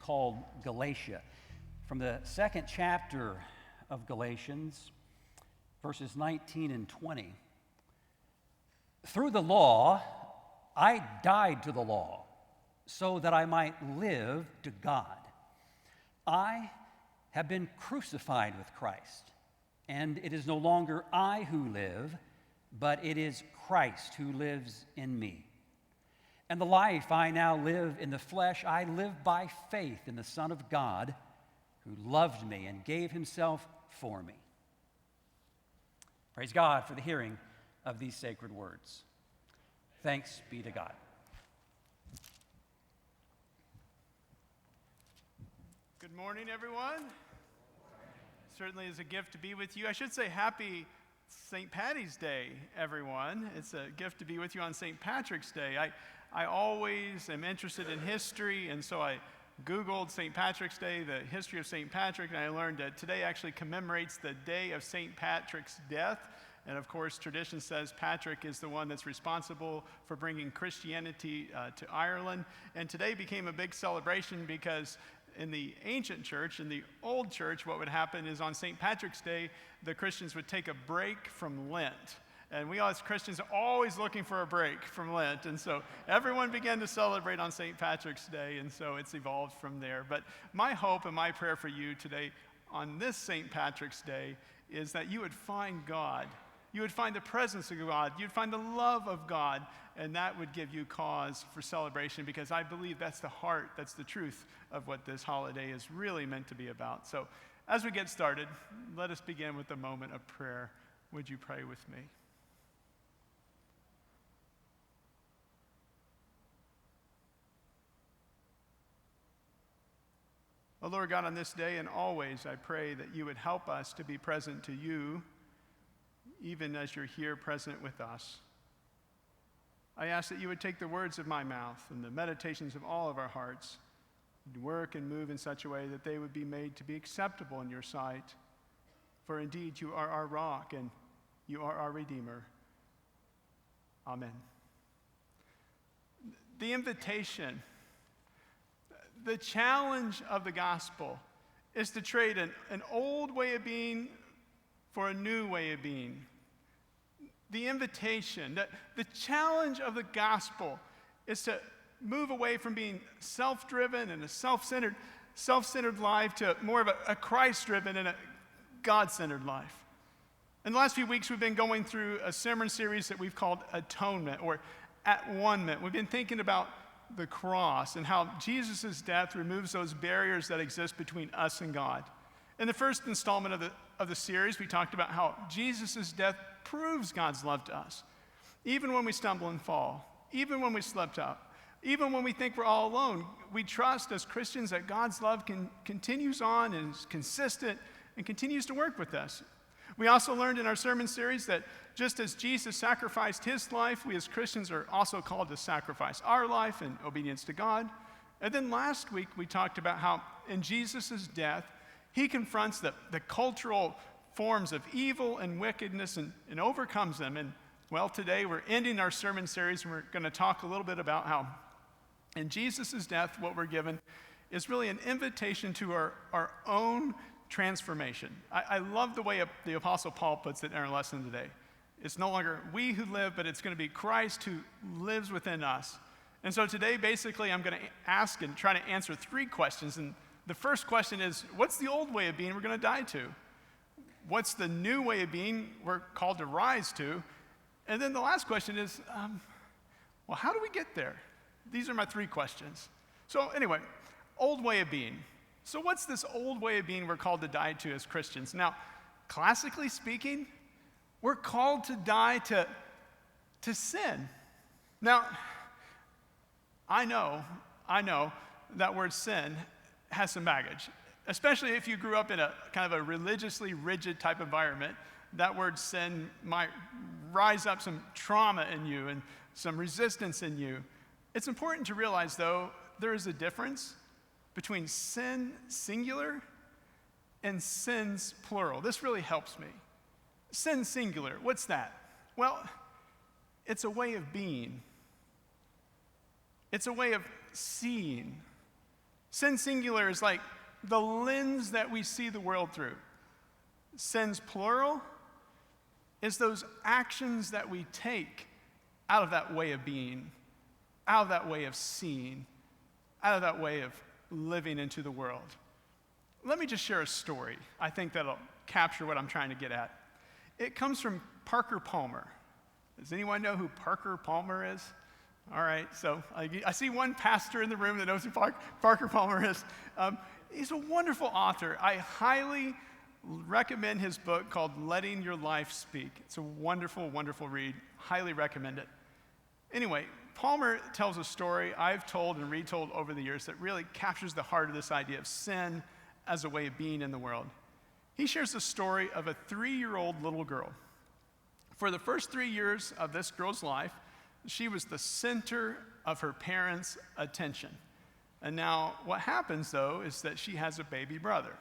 called Galatia. From the second chapter of Galatians, verses 19 and 20. Through the law, I died to the law, so that I might live to God. I have been crucified with Christ, and it is no longer I who live, but it is Christ who lives in me. And the life I now live in the flesh, I live by faith in the Son of God, who loved me and gave himself for me. Praise God for the hearing of these sacred words. Thanks be to God. Good morning, everyone. Certainly is a gift to be with you. I should say happy St. Patty's Day, everyone. It's a gift to be with you on St. Patrick's Day. I always am interested in history, and so I Googled St. Patrick's Day, the history of St. Patrick, and I learned that today actually commemorates the day of St. Patrick's death. And of course, tradition says Patrick is the one that's responsible for bringing Christianity to Ireland. And today became a big celebration because in the ancient church, in the old church, what would happen is on St. Patrick's Day, the Christians would take a break from Lent. And we as Christians are always looking for a break from Lent. And so everyone began to celebrate on St. Patrick's Day, and so it's evolved from there. But my hope and my prayer for you today on this St. Patrick's Day is that you would find God. You would find the presence of God. You'd find the love of God, and that would give you cause for celebration, because I believe that's the heart, that's the truth of what this holiday is really meant to be about. So as we get started, let us begin with a moment of prayer. Would you pray with me? Oh, Lord God, on this day and always, I pray that you would help us to be present to you, even as you're here present with us. I ask that you would take the words of my mouth and the meditations of all of our hearts and work and move in such a way that they would be made to be acceptable in your sight. For indeed, you are our rock and you are our Redeemer. Amen. The invitation, the challenge of the gospel is to trade an old way of being for a new way of being. The invitation, the challenge of the gospel is to move away from being self-driven and a self-centered life to more of a Christ-driven and a God-centered life. In the last few weeks, we've been going through a sermon series that we've called Atonement, or At-One-ment. We've been thinking about the cross and how Jesus' death removes those barriers that exist between us and God. In the first installment of the series, we talked about how Jesus' death proves God's love to us. Even when we stumble and fall, even when we slipped up, even when we think we're all alone, we trust as Christians that God's love continues on and is consistent and continues to work with us. We also learned in our sermon series that just as Jesus sacrificed his life, we as Christians are also called to sacrifice our life in obedience to God. And then last week, we talked about how in Jesus' death, he confronts the cultural forms of evil and wickedness and overcomes them. And well, today we're ending our sermon series, and we're going to talk a little bit about how in Jesus' death, what we're given is really an invitation to our own transformation. I love the way the Apostle Paul puts it in our lesson today. It's no longer we who live, but it's going to be Christ who lives within us. And so today, basically, I'm going to ask and try to answer three questions. And the first question is, what's the old way of being we're going to die to? What's the new way of being we're called to rise to? And then the last question is, well, how do we get there? These are my three questions. So anyway, old way of being. So what's this old way of being we're called to die to as Christians? Now, classically speaking, we're called to die to sin. Now, I know that word sin has some baggage, especially if you grew up in a kind of a religiously rigid type environment. That word sin might rise up some trauma in you and some resistance in you. It's important to realize, though, there is a difference between sin singular and sins plural. This really helps me. Sin singular, what's that? Well, it's a way of being. It's a way of seeing. Sin singular is like the lens that we see the world through. Sins plural is those actions that we take out of that way of being, out of that way of seeing, out of that way of living into the world. Let me just share a story. I think that'll capture what I'm trying to get at. It comes from Parker Palmer. Does anyone know who Parker Palmer is? All right, so I see one pastor in the room that knows who Parker Palmer is. He's a wonderful author. I highly recommend his book called Letting Your Life Speak. It's a wonderful, wonderful read. Highly recommend it. Anyway, Palmer tells a story I've told and retold over the years that really captures the heart of this idea of sin as a way of being in the world. He shares the story of a 3-year-old little girl. For the first 3 years of this girl's life, she was the center of her parents' attention. And now what happens, though, is that she has a baby brother.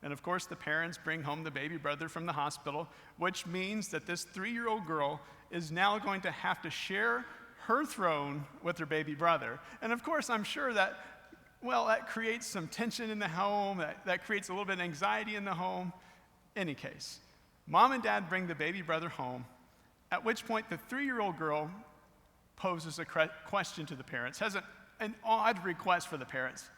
And of course, the parents bring home the baby brother from the hospital, which means that this 3-year-old girl is now going to have to share her throne with her baby brother. And of course, I'm sure that, well, that creates some tension in the home, that creates a little bit of anxiety in the home. Any case, mom and dad bring the baby brother home, at which point the 3-year-old girl poses a question to the parents, has an odd request for the parents.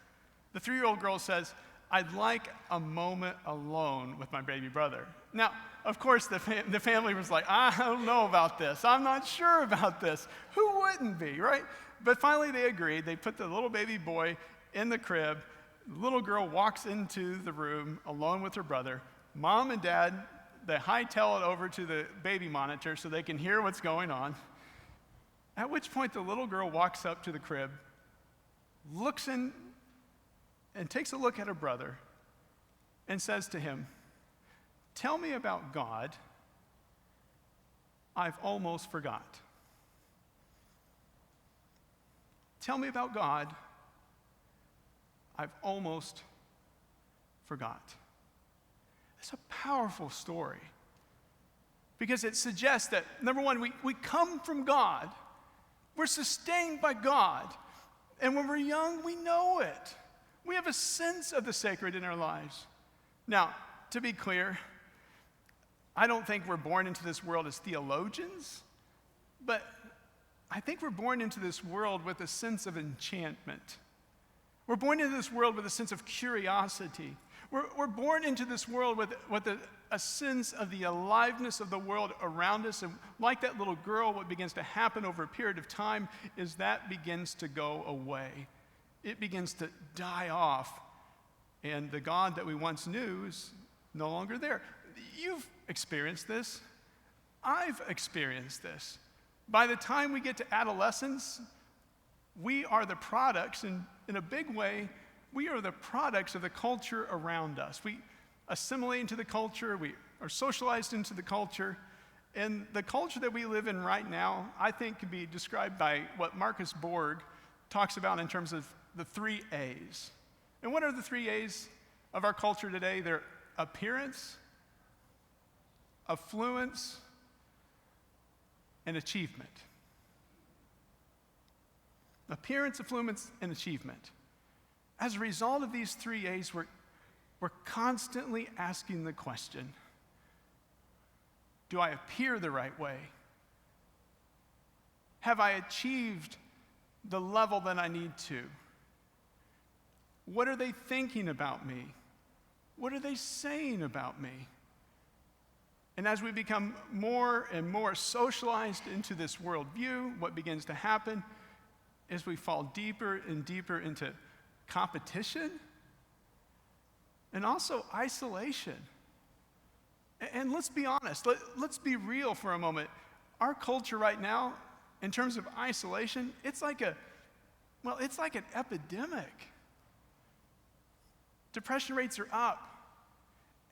The 3-year-old girl says, "I'd like a moment alone with my baby brother." Now, of course, the family was like, "I don't know about this. I'm not sure about this." Who wouldn't be, right? But finally they agreed. They put the little baby boy in the crib. The little girl walks into the room alone with her brother. Mom and dad, they hightail it over to the baby monitor so they can hear what's going on. At which point the little girl walks up to the crib, looks in, and takes a look at her brother and says to him, "Tell me about God. I've almost forgot." Tell me about God. I've almost forgot. It's a powerful story because it suggests that, number one, we come from God. We're sustained by God. And when we're young, we know it. We have a sense of the sacred in our lives. Now, to be clear, I don't think we're born into this world as theologians, but I think we're born into this world with a sense of enchantment. We're born into this world with a sense of curiosity. We're born into this world with a sense of the aliveness of the world around us. And like that little girl, what begins to happen over a period of time is that begins to go away. It begins to die off. And the God that we once knew is no longer there. You've experienced this. I've experienced this. By the time we get to adolescence, we are the products, in a big way, we are the products of the culture around us. We assimilate into the culture, we are socialized into the culture, and the culture that we live in right now, I think, can be described by what Marcus Borg talks about in terms of the 3 A's. And what are the 3 A's of our culture today? They're appearance, affluence, and achievement. Appearance, affluence, and achievement. As a result of these 3 A's, we're constantly asking the question, do I appear the right way? Have I achieved the level that I need to? What are they thinking about me? What are they saying about me? And as we become more and more socialized into this worldview, what begins to happen is we fall deeper and deeper into competition and also isolation. And let's be honest, let's be real for a moment. Our culture right now, in terms of isolation, it's like an epidemic. Depression rates are up.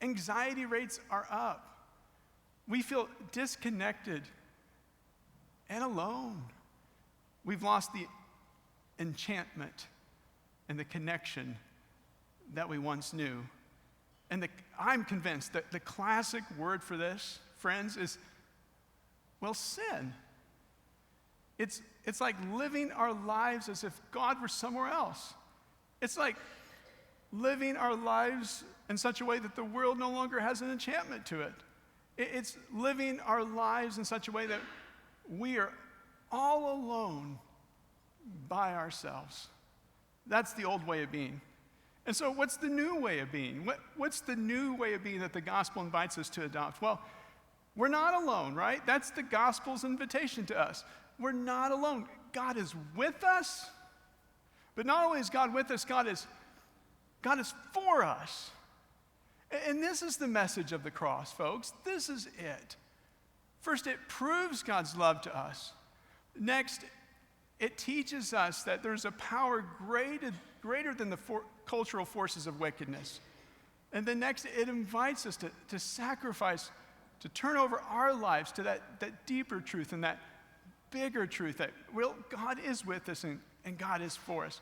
Anxiety rates are up. We feel disconnected and alone. We've lost the enchantment and the connection that we once knew. And I'm convinced that the classic word for this, friends, is, well, sin. It's like living our lives as if God were somewhere else. It's like living our lives in such a way that the world no longer has an enchantment to it. It's living our lives in such a way that we are all alone by ourselves. That's the old way of being. And so what's the new way of being? What's the new way of being that the gospel invites us to adopt? Well, we're not alone, right? That's the gospel's invitation to us. We're not alone. God is with us. But not only is God with us, God is for us. And this is the message of the cross, folks. This is it. First, it proves God's love to us. Next, it teaches us that there's a power greater than the cultural forces of wickedness. And then next, it invites us to sacrifice, to turn over our lives to that deeper truth and that bigger truth that, well, God is with us and God is for us.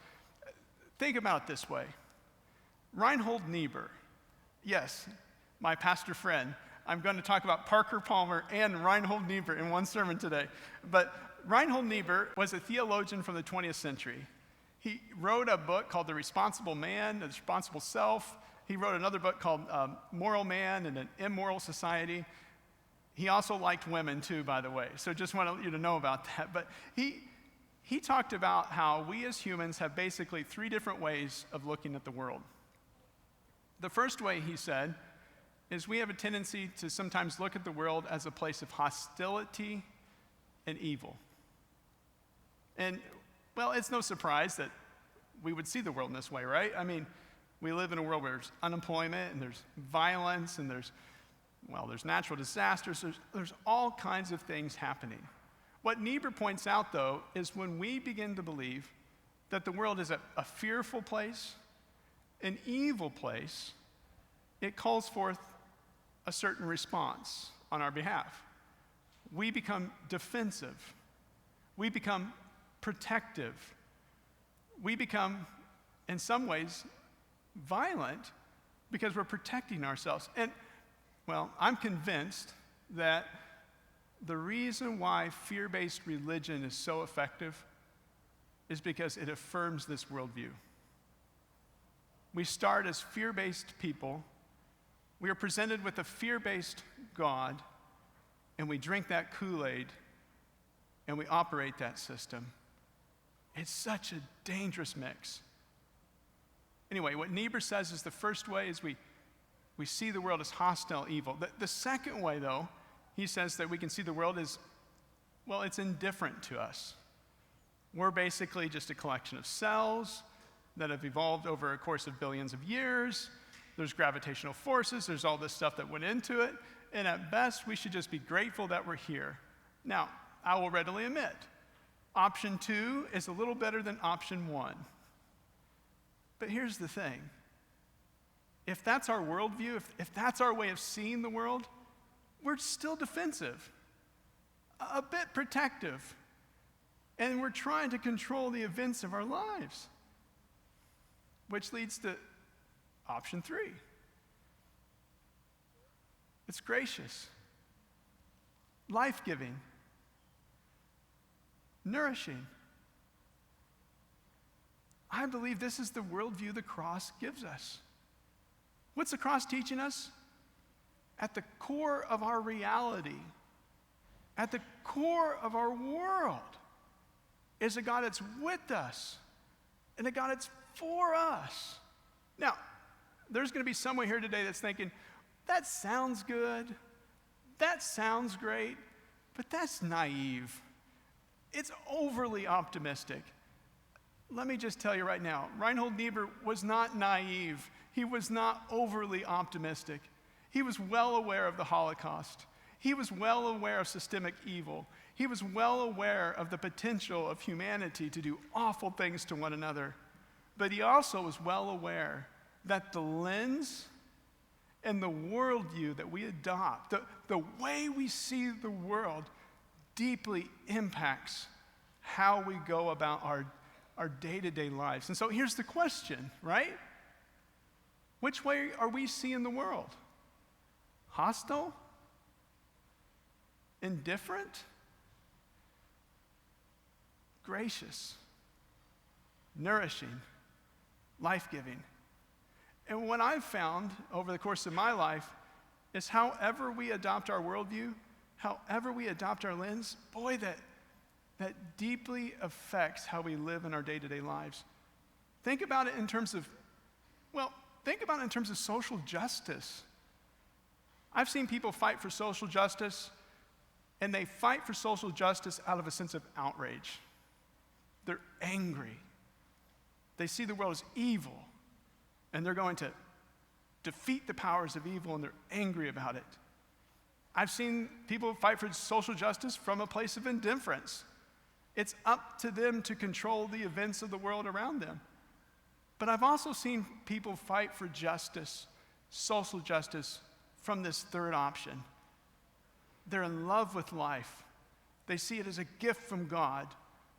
Think about it this way. Reinhold Niebuhr, yes, my pastor friend. I'm going to talk about Parker Palmer and Reinhold Niebuhr in one sermon today. But Reinhold Niebuhr was a theologian from the 20th century. He wrote a book called The Responsible Man, The Responsible Self. He wrote another book called Moral Man and an Immoral Society. He also liked women too, by the way. So just want you to know about that. But he talked about how we as humans have basically three different ways of looking at the world. The first way, he said, is we have a tendency to sometimes look at the world as a place of hostility and evil. And, well, it's no surprise that we would see the world in this way, right? I mean, we live in a world where there's unemployment and there's violence and there's natural disasters. There's all kinds of things happening. What Niebuhr points out, though, is when we begin to believe that the world is a fearful place, an evil place, it calls forth a certain response on our behalf. We become defensive. We become protective. We become, in some ways, violent because we're protecting ourselves. And, well, I'm convinced that the reason why fear-based religion is so effective is because it affirms this worldview. We start as fear-based people. We are presented with a fear-based God, and we drink that Kool-Aid, and we operate that system. It's such a dangerous mix. Anyway, what Niebuhr says is the first way is we see the world as hostile, evil. The second way, though, he says that we can see the world as, well, it's indifferent to us. We're basically just a collection of cells that have evolved over a course of billions of years. There's gravitational forces. There's all this stuff that went into it. And at best, we should just be grateful that we're here. Now, I will readily admit, option 2 is a little better than option 1. But here's the thing. If that's our worldview, if that's our way of seeing the world, we're still defensive, a bit protective, and we're trying to control the events of our lives, which leads to option 3. It's gracious, life-giving, nourishing. I believe this is the worldview the cross gives us. What's the cross teaching us? At the core of our reality, at the core of our world, is a God that's with us and a God that's for us. Now, there's going to be someone here today that's thinking, that sounds good, that sounds great, but that's naive. It's overly optimistic. Let me just tell you right now, Reinhold Niebuhr was not naive. He was not overly optimistic. He was well aware of the Holocaust. He was well aware of systemic evil. He was well aware of the potential of humanity to do awful things to one another. But he also was well aware that the lens and the worldview that we adopt, the way we see the world, deeply impacts how we go about our day-to-day lives. And so here's the question, right? Which way are we seeing the world? Hostile? Indifferent? Gracious? Nourishing? Life-giving? And what I've found over the course of my life is however we adopt our worldview, however we adopt our lens, boy, that deeply affects how we live in our day-to-day lives. Think about it in terms of social justice. I've seen people fight for social justice, and they fight for social justice out of a sense of outrage. They're angry. They see the world as evil, and they're going to defeat the powers of evil, and they're angry about it. I've seen people fight for social justice from a place of indifference. It's up to them to control the events of the world around them. But I've also seen people fight for justice, social justice, from this third option. They're in love with life. They see it as a gift from God.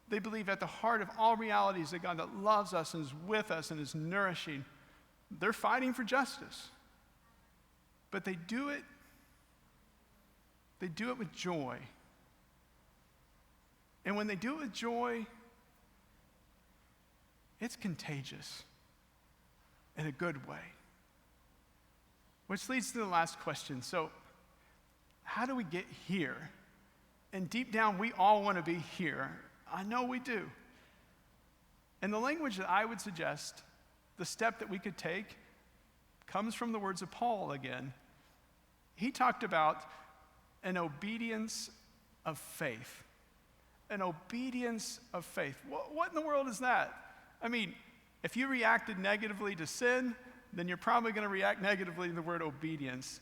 They believe at the heart of all realities that God that loves us and is with us and is nourishing. They're fighting for justice. But they do it with joy. And when they do it with joy, it's contagious in a good way. Which leads to the last question. So, how do we get here? And deep down, we all want to be here. I know we do. And the language that I would suggest, the step that we could take, comes from the words of Paul again. He talked about an obedience of faith. An obedience of faith. What in the world is that? I mean, if you reacted negatively to sin, then you're probably going to react negatively to the word obedience.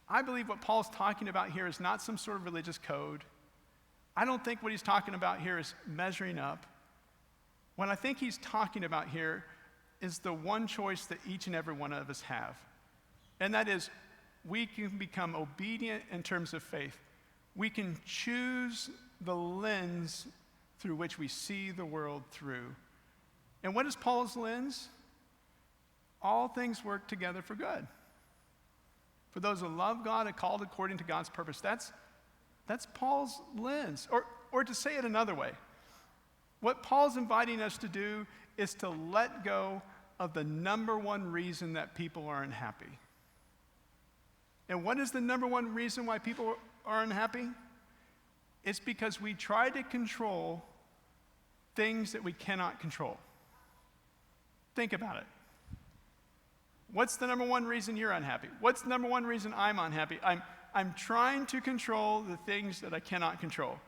I believe what Paul's talking about here is not some sort of religious code. I don't think what he's talking about here is measuring up. What I think he's talking about here is the one choice that each and every one of us have. And that is, we can become obedient in terms of faith. We can choose the lens through which we see the world through. And what is Paul's lens? All things work together for good. For those who love God and called according to God's purpose. That's Paul's lens. Or to say it another way, what Paul's inviting us to do is to let go of the number one reason that people are unhappy. And what is the number one reason why people are unhappy? It's because we try to control things that we cannot control. Think about it. What's the number one reason you're unhappy? What's the number one reason I'm unhappy? I'm trying to control the things that I cannot control.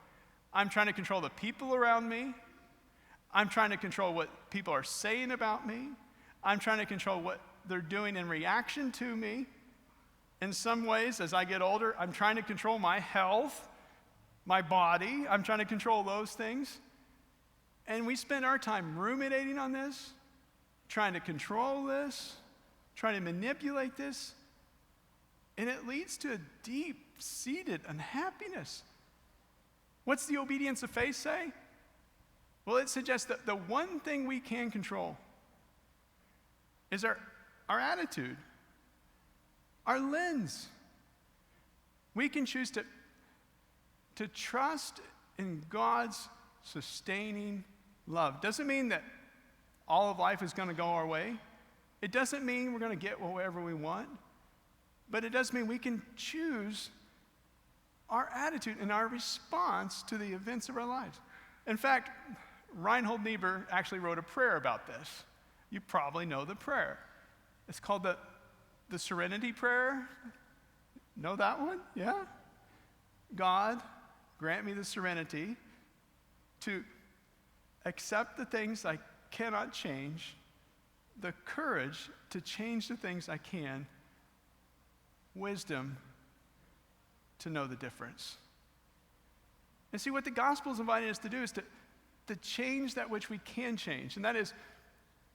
I'm trying to control the people around me. I'm trying to control what people are saying about me. I'm trying to control what they're doing in reaction to me. In some ways, as I get older, I'm trying to control my health, my body. I'm trying to control those things. And we spend our time ruminating on this, trying to control this, trying to manipulate this, and it leads to a deep-seated unhappiness. What's the obedience of faith say? Well, it suggests that the one thing we can control is our attitude, our lens. We can choose to trust in God's sustaining love. Doesn't mean that all of life is going to go our way. It doesn't mean we're going to get whatever we want. But it does mean we can choose our attitude and our response to the events of our lives. In fact, Reinhold Niebuhr actually wrote a prayer about this. You probably know the prayer. It's called the Serenity Prayer. Know that one? Yeah? God, grant me the serenity to accept the things I cannot change, the courage to change the things I can, wisdom to know the difference. And see, what the gospel is inviting us to do is to change that which we can change. And that is,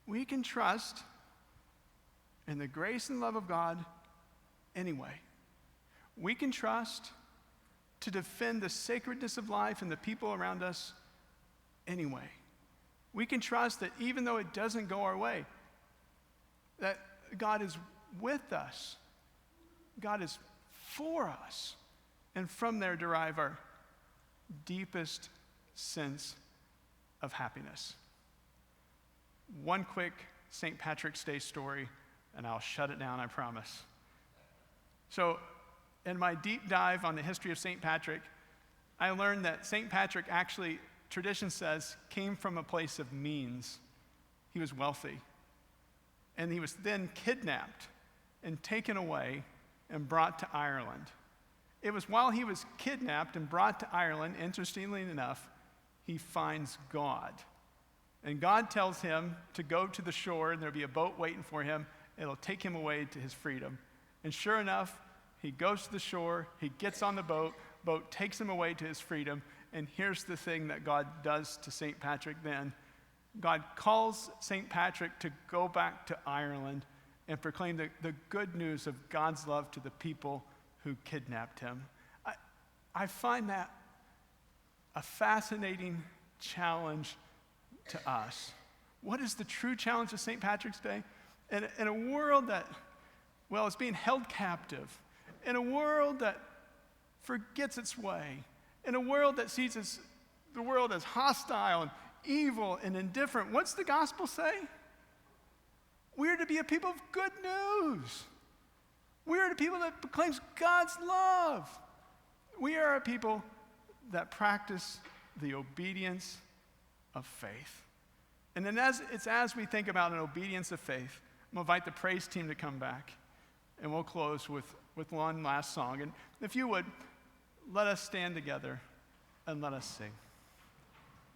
we can trust in the grace and love of God anyway. We can trust to defend the sacredness of life and the people around us anyway. We can trust that even though it doesn't go our way, that God is with us. God is for us. And from there derive our deepest sense of happiness. One quick St. Patrick's Day story and I'll shut it down, I promise. So, in my deep dive on the history of St. Patrick, I learned that St. Patrick actually, tradition says, came from a place of means. He was wealthy. And he was then kidnapped and taken away and brought to Ireland. It was while he was kidnapped and brought to Ireland, interestingly enough, he finds God. And God tells him to go to the shore, and there'll be a boat waiting for him. It'll take him away to his freedom. And sure enough, he goes to the shore, he gets on the boat takes him away to his freedom, and here's the thing that God does to St. Patrick then. God calls St. Patrick to go back to Ireland and proclaim the good news of God's love to the people who kidnapped him. I find that a fascinating challenge to us. What is the true challenge of St. Patrick's Day? In a world that, well, is being held captive, in a world that forgets its way, in a world that sees the world as hostile and evil and indifferent, what's the gospel say? We are to be a people of good news. We are a people that proclaims God's love. We are a people that practice the obedience of faith. And then as we think about an obedience of faith, I'm going to invite the praise team to come back, and we'll close with one last song. And if you would, let us stand together and let us sing.